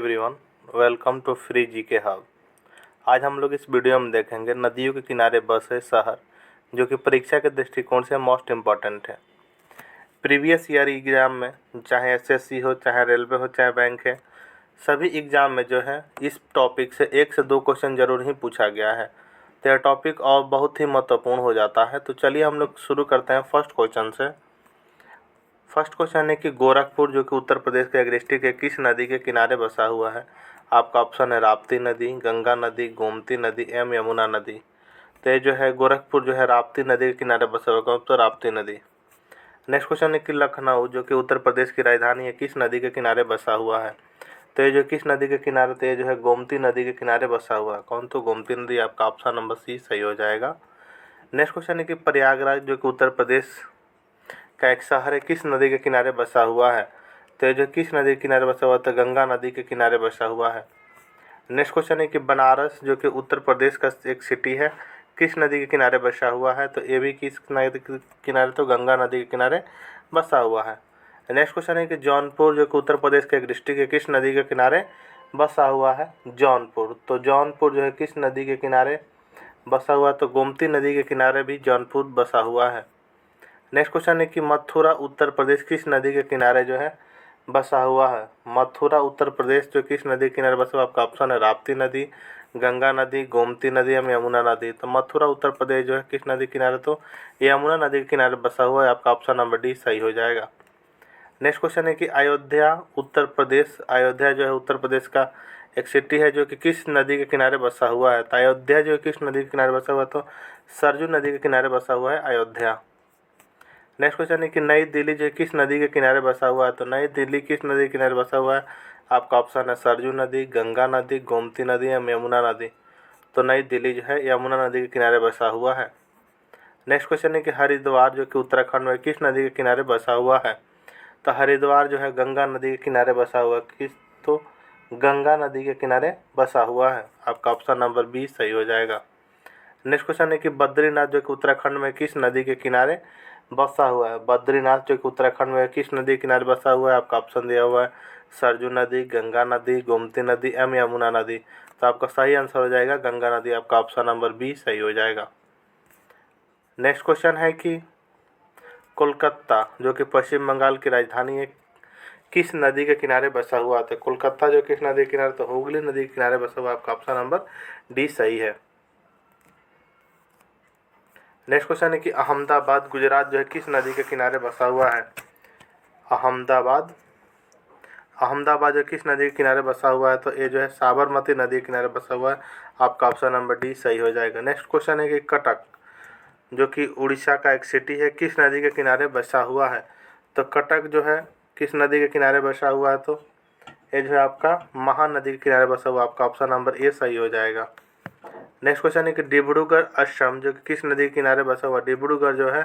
Everyone, welcome to free GK hub. आज हम लोग इस वीडियो में देखेंगे नदियों के किनारे बसे शहर जो कि परीक्षा के दृष्टिकोण से मोस्ट इम्पॉर्टेंट है। प्रीवियस ईयर एग्ज़ाम में चाहे एसएससी हो, चाहे रेलवे हो, चाहे बैंक है, सभी एग्ज़ाम में जो है इस टॉपिक से 1 से 2 क्वेश्चन ज़रूर ही पूछा गया है। तो यह टॉपिक और बहुत ही महत्वपूर्ण हो जाता है। तो चलिए हम लोग शुरू करते हैं फर्स्ट क्वेश्चन से। फर्स्ट क्वेश्चन है कि गोरखपुर जो कि उत्तर प्रदेश का एक डिस्ट्रिक्ट है, किस नदी के किनारे बसा हुआ है? आपका ऑप्शन है राप्ती नदी, गंगा नदी, गोमती नदी एवं यमुना नदी। तो ये जो है गोरखपुर जो है राप्ती नदी के किनारे बसा हुआ है, तो राप्ती नदी। नेक्स्ट क्वेश्चन है कि लखनऊ जो कि उत्तर प्रदेश की राजधानी है, किस नदी के किनारे बसा हुआ है? तो ये जो किस नदी के किनारे, तो ये जो है गोमती नदी के किनारे बसा हुआ है। कौन? तो गोमती नदी। आपका ऑप्शन नंबर सी सही हो जाएगा। नेक्स्ट क्वेश्चन है कि प्रयागराज जो कि उत्तर प्रदेश का एक शहर है, किस नदी के किनारे बसा हुआ है? तो ये जो किस नदी के किनारे बसा हुआ है? तो गंगा नदी के किनारे बसा हुआ है। नेक्स्ट क्वेश्चन है कि बनारस जो कि उत्तर प्रदेश का एक सिटी है, किस नदी के किनारे बसा हुआ है? तो ये भी किस नदी के किनारे? तो गंगा नदी के किनारे बसा हुआ है। नेक्स्ट क्वेश्चन है कि जौनपुर जो कि उत्तर प्रदेश का एक डिस्ट्रिक्ट है, किस नदी के किनारे बसा हुआ है? जौनपुर। तो जौनपुर जो है किस नदी के किनारे बसा हुआ है? तो गोमती नदी के किनारे भी जौनपुर बसा हुआ है। नेक्स्ट क्वेश्चन है कि मथुरा उत्तर प्रदेश किस नदी के किनारे जो है बसा हुआ है? मथुरा उत्तर प्रदेश जो किस नदी के किनारे बसा हुआ? आपका ऑप्शन है राप्ती नदी, गंगा नदी, गोमती नदी एवं यमुना नदी। तो मथुरा उत्तर प्रदेश जो है किस नदी के किनारे? तो यमुना नदी के किनारे बसा हुआ है। आपका ऑप्शन नंबर डी सही हो जाएगा। नेक्स्ट क्वेश्चन है कि अयोध्या उत्तर प्रदेश, अयोध्या जो है उत्तर प्रदेश का एक सिटी है जो कि किस नदी के किनारे बसा हुआ है? तो अयोध्या जो किस नदी के किनारे बसा हुआ है? तो सरजू नदी के किनारे बसा हुआ है अयोध्या। नेक्स्ट क्वेश्चन है कि नई दिल्ली जो किस नदी के किनारे बसा हुआ है? तो नई दिल्ली किस नदी के किनारे बसा हुआ है? आपका ऑप्शन है सरजू नदी, गंगा नदी, गोमती नदी या यमुना नदी। तो नई दिल्ली जो है यमुना नदी के किनारे बसा हुआ है। नेक्स्ट क्वेश्चन है कि हरिद्वार जो कि उत्तराखंड में किस नदी के किनारे बसा हुआ है? तो हरिद्वार जो है गंगा नदी के किनारे बसा हुआ है। किस? तो गंगा नदी के किनारे बसा हुआ है। आपका ऑप्शन नंबर बी सही हो जाएगा। नेक्स्ट क्वेश्चन है कि बद्रीनाथ जो कि उत्तराखंड में किस नदी के किनारे बसा हुआ है? बद्रीनाथ जो कि उत्तराखंड में किस नदी के किनारे बसा हुआ है? आपका ऑप्शन दिया हुआ है सरजू नदी, गंगा नदी, गोमती नदी एवं यमुना नदी। तो आपका सही आंसर हो जाएगा गंगा नदी। आपका ऑप्शन नंबर बी सही हो जाएगा। नेक्स्ट क्वेश्चन है कि कोलकाता जो कि पश्चिम बंगाल की राजधानी है, किस नदी के किनारे बसा हुआ था? कोलकाता जो किस नदी के किनारे? तो हुगली नदी के किनारे बसा हुआ। आपका ऑप्शन नंबर डी सही है। नेक्स्ट क्वेश्चन है कि अहमदाबाद गुजरात जो है किस नदी के किनारे बसा हुआ है? अहमदाबाद, अहमदाबाद जो किस नदी के किनारे बसा हुआ है? तो ये जो है साबरमती नदी के किनारे बसा हुआ है। आपका ऑप्शन नंबर डी सही हो जाएगा। नेक्स्ट क्वेश्चन है कि कटक जो कि उड़ीसा का एक सिटी है, किस नदी के किनारे बसा हुआ है? तो कटक जो है किस नदी के किनारे बसा हुआ है? तो ये जो है आपका महानदी के किनारे बसा हुआ। आपका ऑप्शन नंबर ए सही हो जाएगा। नेक्स्ट क्वेश्चन है कि डिब्रूगढ़ असम जो कि किस नदी के किनारे बसा हुआ? डिब्रूगढ़ जो है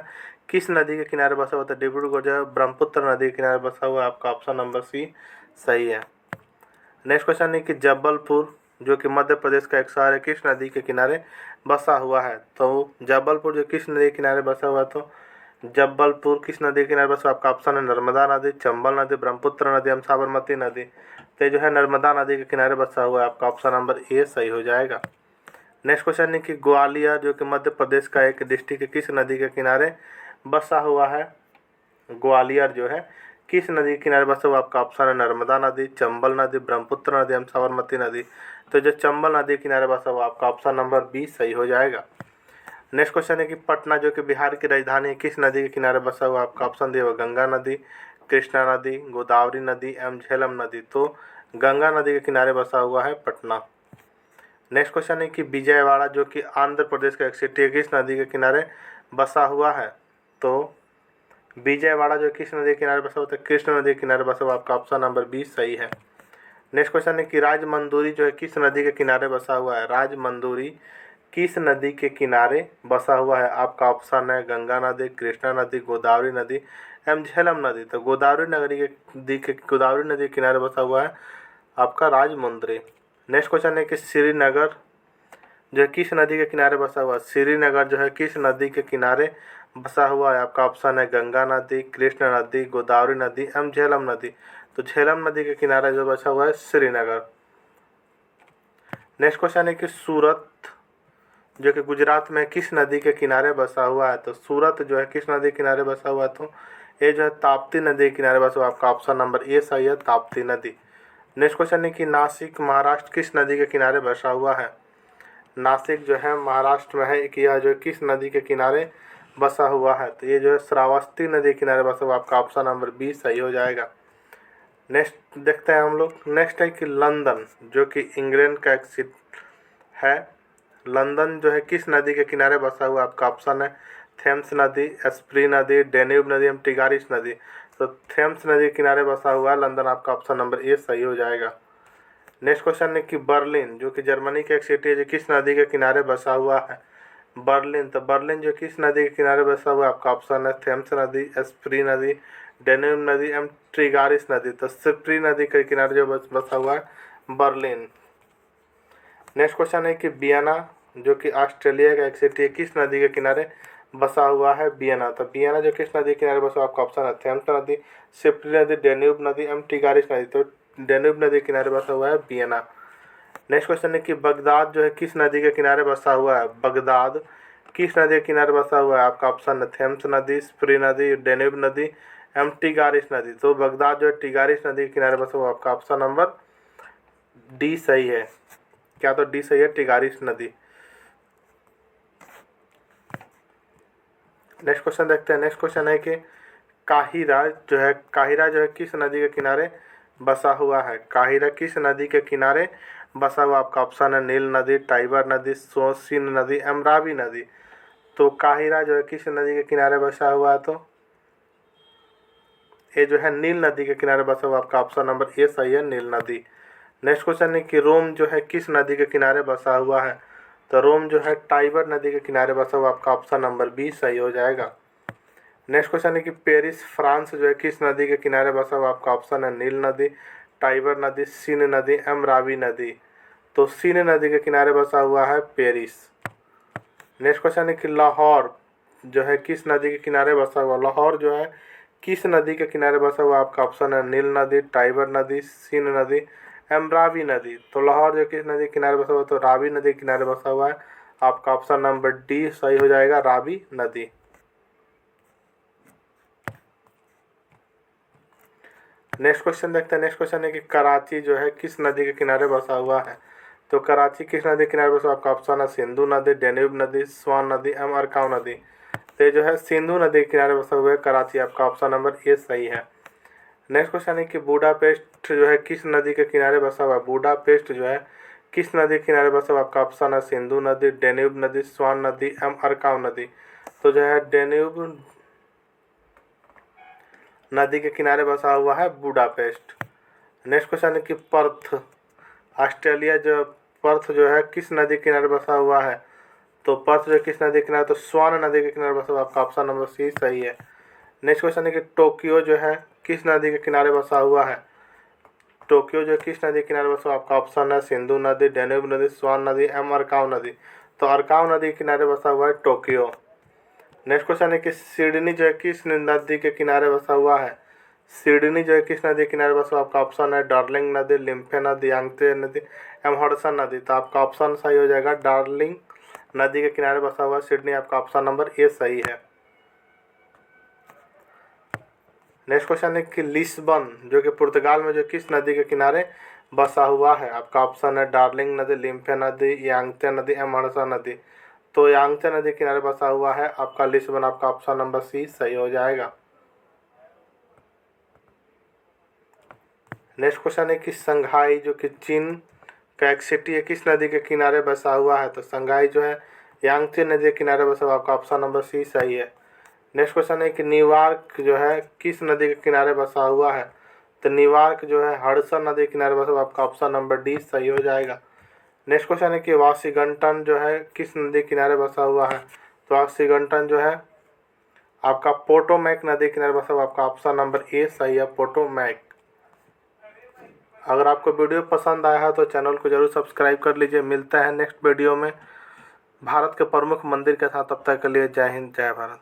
किस नदी के किनारे बसा हुआ? तो डिब्रूगढ़ जो है ब्रह्मपुत्र नदी के किनारे बसा हुआ है। आपका ऑप्शन नंबर सी सही है। नेक्स्ट क्वेश्चन है कि जबलपुर जो कि मध्य प्रदेश का एक शहर है, किस नदी के किनारे बसा हुआ है? तो जबलपुर जो किस नदी के किनारे बसा हुआ है? तो जबलपुर किस नदी के किनारे बसा? आपका ऑप्शन है नर्मदा नदी, चंबल नदी, ब्रह्मपुत्र नदी एवं साबरमती नदी। तो ये जो है नर्मदा नदी के किनारे बसा हुआ है। आपका ऑप्शन नंबर ए सही हो जाएगा। नेक्स्ट क्वेश्चन है कि ग्वालियर जो कि मध्य प्रदेश का एक डिस्ट्रिक्ट है, किस नदी के किनारे बसा हुआ है? ग्वालियर जो है किस नदी के किनारे बसा हुआ? आपका ऑप्शन है नर्मदा नदी, चंबल नदी, ब्रह्मपुत्र नदी एवं साबरमती नदी। तो जो चंबल नदी के किनारे बसा हुआ, आपका ऑप्शन नंबर बी सही हो जाएगा। नेक्स्ट क्वेश्चन है कि पटना जो कि बिहार की राजधानी है, किस नदी के किनारे बसा हुआ? आपका ऑप्शन दिया हुआ गंगा नदी, कृष्णा नदी, गोदावरी नदी एवं झेलम नदी। तो गंगा नदी के किनारे बसा हुआ है पटना। नेक्स्ट क्वेश्चन है कि विजयवाड़ा जो कि आंध्र प्रदेश का एक सिटी है, किस नदी के किनारे बसा हुआ है? तो विजयवाड़ा जो किस नदी के किनारे बसा हुआ? तो कृष्ण नदी के किनारे बसा हुआ। आपका ऑप्शन नंबर 20 सही है। नेक्स्ट क्वेश्चन है कि राजमंदुरी जो है किस नदी के किनारे बसा हुआ है? राजमंदुरी किस नदी के किनारे बसा हुआ है? आपका ऑप्शन है गंगा नदी, कृष्णा नदी, गोदावरी नदी एवं झेलम नदी। तो गोदावरी नदी के किनारे बसा हुआ है आपका राजमुंदरी। नेक्स्ट क्वेश्चन है कि श्रीनगर जो है किस नदी के किनारे बसा हुआ है? श्रीनगर जो है किस नदी के किनारे बसा हुआ है? आपका ऑप्शन है गंगा नदी, कृष्ण नदी, गोदावरी नदी एवं झेलम नदी। तो झेलम नदी के किनारे जो बसा हुआ है श्रीनगर। नेक्स्ट क्वेश्चन है कि सूरत जो कि गुजरात में किस नदी के किनारे बसा हुआ है। तो सूरत जो है किस नदी के किनारे बसा हुआ है, तो ये जो है ताप्ती नदी के किनारे बसा हुआ। आपका ऑप्शन नंबर ए सही है, ताप्ती नदी। नेक्स्ट क्वेश्चन है कि नासिक महाराष्ट्र किस नदी के किनारे बसा हुआ है। नासिक जो है महाराष्ट्र में है, एक यह जो किस नदी के किनारे बसा हुआ है, तो ये जो है श्रावस्ती नदी के किनारे बसा हुआ। आपका ऑप्शन नंबर बी सही हो जाएगा। नेक्स्ट देखते हैं हम लोग। नेक्स्ट है कि लंदन जो कि इंग्लैंड का एक सिटी है, लंदन जो है किस नदी के किनारे बसा हुआ। आपका ऑप्शन है थेम्स नदी, एस्प्री नदी, डेन्यूब नदी एवं टिगारिस नदी। तो थेम्स नदी के किनारे बसा हुआ है लंदन। आपका ऑप्शन नंबर ए सही हो जाएगा। नेक्स्ट क्वेश्चन है कि बर्लिन जो कि जर्मनी का एक सिटी है जो किस नदी के किनारे बसा हुआ है। बर्लिन, तो बर्लिन जो किस नदी के किनारे बसा हुआ है। आपका ऑप्शन है थेम्स नदी, एस्प्री नदी, डेन्यूब नदी एवं टिगारिस नदी। तो स्प्री नदी के किनारे जो बसा हुआ है बर्लिन। नेक्स्ट क्वेश्चन है कि वियना जो कि ऑस्ट्रेलिया का एक सिटी है किस नदी के किनारे बसा हुआ है। वियना, तो वियना जो किस नदी के किनारे बसा हुआ। आपका ऑप्शन है थेम्स नदी, स्प्री नदी, डेन्यूब नदी एवं टिगारिस नदी। तो डेन्यूब नदी के किनारे बसा हुआ है वियना। नेक्स्ट क्वेश्चन है कि बगदाद जो है किस नदी के किनारे बसा हुआ है। बगदाद किस नदी के किनारे बसा हुआ है। आपका ऑप्शन है थेम्स नदी, स्प्री नदी, डेन्यूब नदी एवं टिगारिस नदी। तो बगदाद जो है टिगारिस नदी के किनारे बसा हुआ। आपका ऑप्शन नंबर डी सही है। क्या, तो डी सही है, टिगारिस नदी। नेक्स्ट क्वेश्चन देखते हैं। नेक्स्ट क्वेश्चन है कि काहिरा जो है किस नदी के किनारे बसा हुआ है। काहिरा किस नदी के किनारे बसा हुआ। आपका ऑप्शन है नील नदी, टाइबर नदी, सोसिन नदी एवं रावी नदी। तो काहिरा जो है किस नदी के किनारे बसा हुआ है, तो ये जो है नील नदी के किनारे बसा हुआ। आपका ऑप्शन नंबर ए सही है, नील नदी। नेक्स्ट क्वेश्चन है कि रोम जो है किस नदी के किनारे बसा हुआ है। तो रोम जो है टाइबर नदी के किनारे बसा हुआ। आपका ऑप्शन नंबर बी सही हो जाएगा। नेक्स्ट क्वेश्चन है कि पेरिस फ्रांस जो है किस नदी के किनारे बसा हुआ। आपका ऑप्शन है नील नदी, टाइबर नदी, सीन नदी एवं रावी नदी। तो सीन नदी के किनारे बसा हुआ है पेरिस। नेक्स्ट क्वेश्चन है कि लाहौर जो है किस नदी के किनारे बसा हुआ। लाहौर जो है किस नदी के किनारे बसा हुआ। आपका ऑप्शन है नील नदी, टाइबर नदी, सीन नदी एवं रावी नदी। तो लाहौर जो किस नदी के किनारे बसा हुआ, तो रावी नदी के किनारे बसा हुआ है। आपका ऑप्शन नंबर डी सही हो जाएगा, रावी नदी। नेक्स्ट क्वेश्चन देखते हैं। नेक्स्ट क्वेश्चन है कि कराची जो है किस नदी के किनारे बसा हुआ है। तो कराची किस नदी के किनारे बसा हुआ। आपका ऑप्शन है सिंधु नदी, डेन्यूब नदी, स्वान नदी एवं अरकाव नदी। तो ये जो है सिंधु नदी के किनारे बसा हुआ है कराची। आपका ऑप्शन नंबर ए सही है। नेक्स्ट क्वेश्चन है कि बुडापेस्ट जो है किस नदी के किनारे बसा हुआ है। बुडापेस्ट जो है किस नदी के किनारे बसा हुआ। आपका ऑप्शन है सिंधु नदी, डेन्यूब नदी, स्वान नदी एवं अरकाव नदी। तो जो है डेन्यूब नदी के किनारे बसा हुआ है बुडापेस्ट। नेक्स्ट क्वेश्चन है कि पर्थ ऑस्ट्रेलिया पर्थ जो है किस नदी के किनारे बसा हुआ है। तो पर्थ जो किस नदी के किनारे, तो स्वान नदी के किनारे बसा हुआ। आपका ऑप्शन नंबर सी सही है। नेक्स्ट क्वेश्चन है कि टोक्यो जो है किस नदी के किनारे बसा हुआ है। टोक्यो जो किस नदी के किनारे बसा हुआ। आपका ऑप्शन है सिंधु नदी, डेन्यूब नदी, स्वान नदी एवं अरकाव नदी। तो अरकाव नदी के किनारे बसा हुआ है टोक्यो। नेक्स्ट क्वेश्चन है कि सिडनी जो है किस नदी के किनारे बसा हुआ है। सिडनी जो है किस नदी के किनारे बसा हुआ। आपका ऑप्शन है डार्लिंग नदी, लिम्फे नदी, यांगत्से नदी एवं हडसन नदी। तो आपका ऑप्शन सही हो जाएगा, डार्लिंग नदी के किनारे बसा हुआ सिडनी। आपका ऑप्शन नंबर ए सही है। नेक्स्ट क्वेश्चन है कि लिस्बन जो कि पुर्तगाल में जो किस नदी के किनारे बसा हुआ है। आपका ऑप्शन है डार्लिंग नदी, लिम्फे नदी, यांगत्से नदी एवं हडसन नदी। तो यांगत्से नदी के किनारे बसा हुआ है आपका लिस्बन। आपका ऑप्शन नंबर सी सही हो जाएगा। नेक्स्ट क्वेश्चन है कि संघाई जो कि चीन का एक सिटी है किस नदी के किनारे बसा हुआ है। तो संघाई जो है यांगत्से नदी के किनारे बसा हुआ। आपका ऑप्शन नंबर सी सही है। नेक्स्ट क्वेश्चन है कि न्यूयॉर्क जो है किस नदी के किनारे बसा हुआ है। तो न्यूयॉर्क जो है हडसन नदी के किनारे बसा हुआ। आपका ऑप्शन नंबर डी सही हो जाएगा। नेक्स्ट क्वेश्चन है कि वाशिंगटन जो है किस नदी के किनारे बसा हुआ है। तो वाशिंगटन जो है आपका पोटोमैक नदी के किनारे बसा हुआ। आपका ऑप्शन नंबर ए सही है, पोटोमैक। अगर आपको वीडियो पसंद आया है तो चैनल को जरूर सब्सक्राइब कर लीजिए। मिलते हैं नेक्स्ट वीडियो में भारत के प्रमुख मंदिर के साथ। तब तक के लिए जय हिंद, जय भारत।